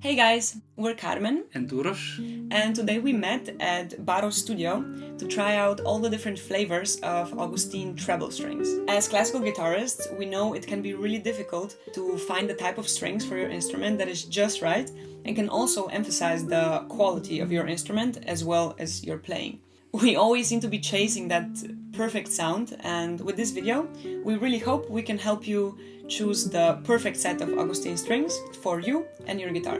Hey guys, we're Carmen and Uros, and today we met at Baro's studio to try out all the different flavors of Augustine treble strings. As classical guitarists, we know it can be really difficult to find the type of strings for your instrument that is just right and can also emphasize the quality of your instrument as well as your playing. We always seem to be chasing that perfect sound, and with this video, we really hope we can help you choose the perfect set of Augustine strings for you and your guitar.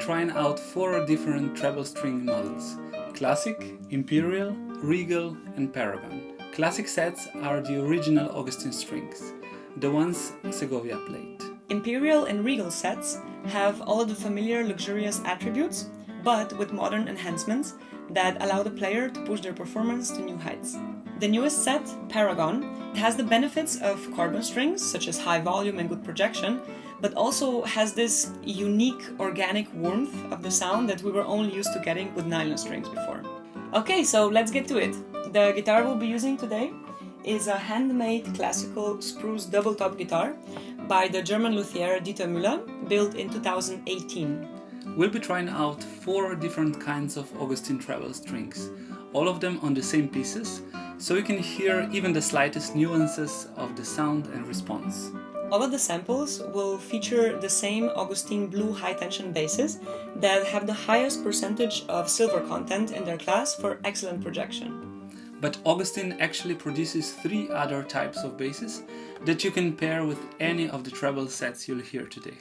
Trying out 4 different treble string models: Classic, Imperial, Regal and Paragon. Classic sets are the original Augustine strings, the ones Segovia played. Imperial and Regal sets have all of the familiar luxurious attributes, but with modern enhancements that allow the player to push their performance to new heights. The newest set, Paragon, has the benefits of carbon strings, such as high volume and good projection, but also has this unique organic warmth of the sound that we were only used to getting with nylon strings before. Okay, so let's get to it. The guitar we'll be using today is a handmade classical spruce double top guitar by the German luthier Dieter Müller, built in 2018. We'll be trying out 4 different kinds of Augustine treble strings, all of them on the same pieces, so you can hear even the slightest nuances of the sound and response. All of the samples will feature the same Augustine blue high-tension basses that have the highest percentage of silver content in their class for excellent projection. But Augustine actually produces 3 other types of basses that you can pair with any of the treble sets you'll hear today.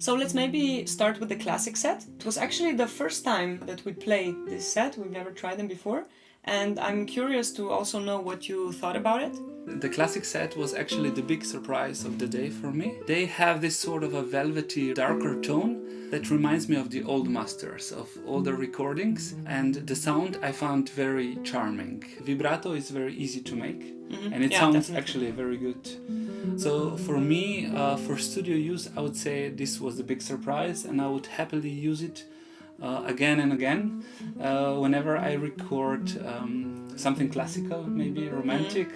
So let's maybe start with the classic set. It was actually the first time that we played this set. We've never tried them before. And I'm curious to also know what you thought about it. The classic set was actually the big surprise of the day for me. They have this sort of a velvety, darker tone that reminds me of the old masters, of older recordings. And the sound I found very charming. Vibrato is very easy to make, and it sounds definitely actually very good. So for me, for studio use, I would say this was the big surprise, and I would happily use it again and again whenever I record something classical, maybe romantic.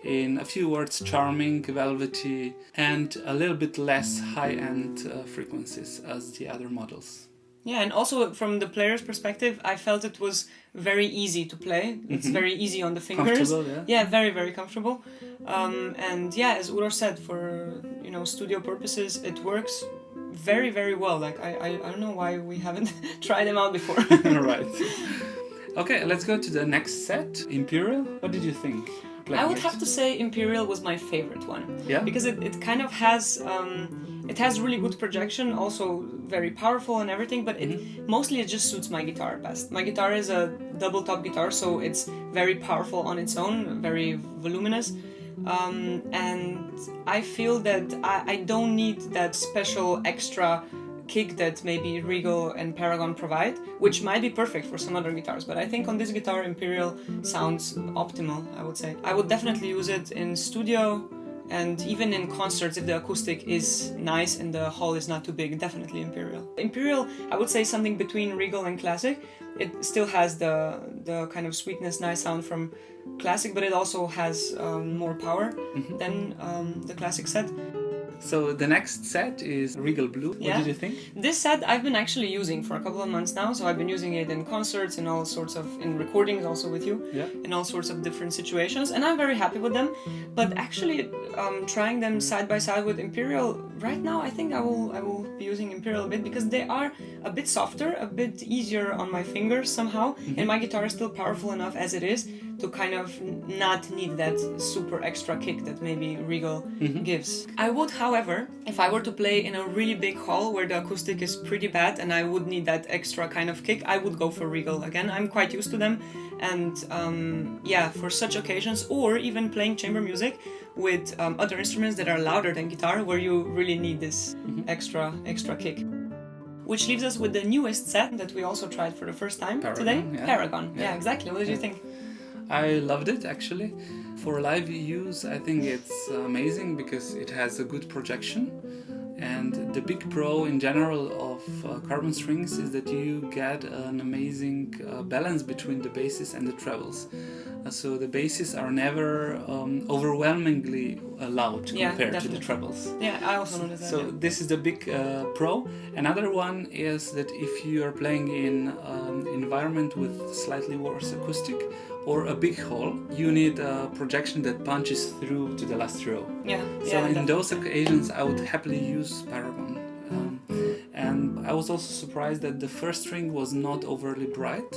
In a few words, charming, velvety, and a little bit less high-end frequencies as the other models. Yeah, and also from the player's perspective, I felt it was very easy to play. It's very easy on the fingers. Comfortable, yeah, very, very comfortable. And yeah, as Uros said, for studio purposes, it works very, very well. Like I don't know why we haven't tried them out before. Right. Okay, let's go to the next set, Imperial. What did you think? I would have to say Imperial was my favorite one. Yeah? Because it kind of has it has really good projection, also very powerful and everything, but mostly it just suits my guitar best. My guitar is a double top guitar, so it's very powerful on its own, very voluminous. And I feel that I don't need that special extra kick that maybe Regal and Paragon provide, which might be perfect for some other guitars, but I think on this guitar Imperial sounds optimal, I would say. I would definitely use it in studio and even in concerts if the acoustic is nice and the hall is not too big, definitely Imperial. Imperial, I would say something between Regal and Classic. It still has the kind of sweetness, nice sound from Classic, but it also has more power than the Classic set. So the next set is Regal Blue. What did you think? This set I've been actually using for a couple of months now. So I've been using it in concerts and all sorts of, in recordings also with you, in all sorts of different situations. And I'm very happy with them. But actually trying them side by side with Imperial, right now I think I will be using Imperial a bit because they are a bit softer, a bit easier on my fingers somehow. And my guitar is still powerful enough as it is to kind of not need that super extra kick that maybe Regal gives. I would, however, if I were to play in a really big hall where the acoustic is pretty bad and I would need that extra kind of kick, I would go for Regal again. I'm quite used to them, and yeah, for such occasions, or even playing chamber music with other instruments that are louder than guitar, where you really need this extra kick. Which leaves us with the newest set that we also tried for the first time today, Paragon. Yeah, exactly. What did you think? I loved it actually. For live use, I think it's amazing because it has a good projection. And the big pro in general of carbon strings is that you get an amazing balance between the basses and the trebles. So the basses are never overwhelmingly loud compared to the trebles. Yeah, I also noticed that. So this is the big pro. Another one is that if you are playing in an environment with slightly worse acoustic or a big hall, you need a projection that punches through to the last row. So in those occasions, I would happily use Paragon. And I was also surprised that the first string was not overly bright.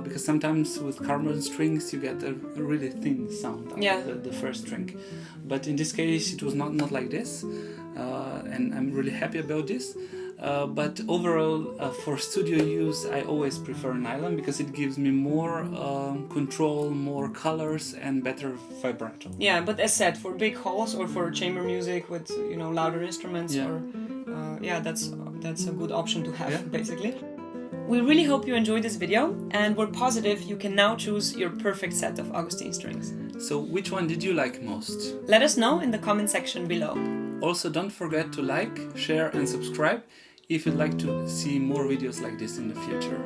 Because sometimes with carbon strings you get a really thin sound out the first string. But in this case it was not like this, and I'm really happy about this. But overall, for studio use, I always prefer nylon because it gives me more control, more colors, and better vibrato. Yeah, but as said, for big halls or for chamber music with louder instruments, or that's a good option to have basically. We really hope you enjoyed this video, and we're positive you can now choose your perfect set of Augustine strings. So which one did you like most? Let us know in the comment section below. Also, don't forget to like, share and subscribe if you'd like to see more videos like this in the future.